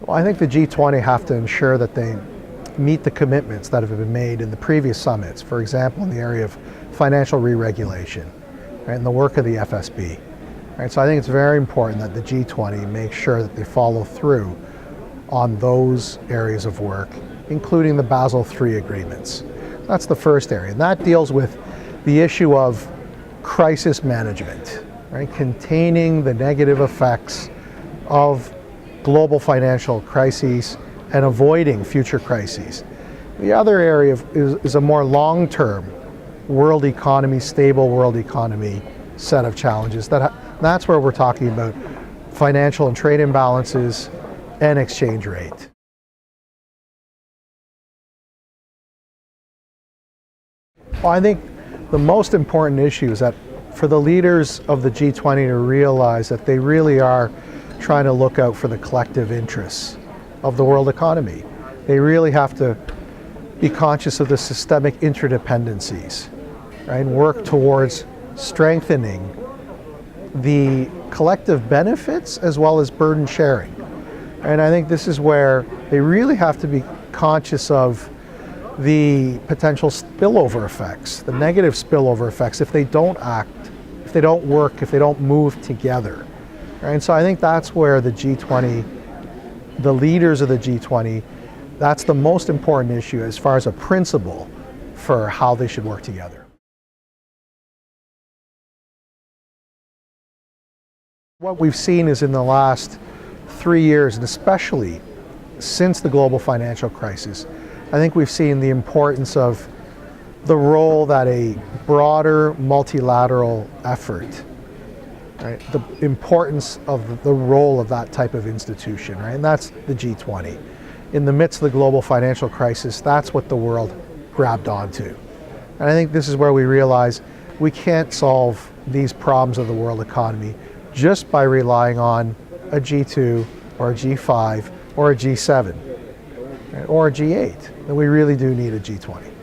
Well, I think the G20 have to ensure that they meet the commitments that have been made in the previous summits, for example, in the area of financial re-regulation, right, and the work of the FSB. Right, so I think it's very important that the G20 make sure that they follow through on those areas of work, including the Basel III agreements. That's the first area, and that deals with the issue of crisis management, right, containing the negative effects of global financial crises and avoiding future crises. The other area is a more long-term world economy, stable world economy set of challenges. That's where we're talking about financial and trade imbalances and exchange rate. Well, I think the most important issue is that for the leaders of the G20 to realize that they really are trying to look out for the collective interests of the world economy. They really have to be conscious of the systemic interdependencies, right, and work towards strengthening the collective benefits as well as burden sharing. And I think this is where they really have to be conscious of the potential spillover effects, the negative spillover effects if they don't act, if they don't work, if they don't move together. Right? And so I think that's where the G20, the leaders of the G20, that's the most important issue as far as a principle for how they should work together. What we've seen is in the last 3 years, and especially since the global financial crisis, I think we've seen the importance of the role that a broader multilateral effort, right, the importance of the role of that type of institution, right, and that's the G20. In the midst of the global financial crisis, that's what the world grabbed onto. And I think this is where we realize we can't solve these problems of the world economy just by relying on a G2 or a G5 or a G7 or a G8. And we really do need a G20.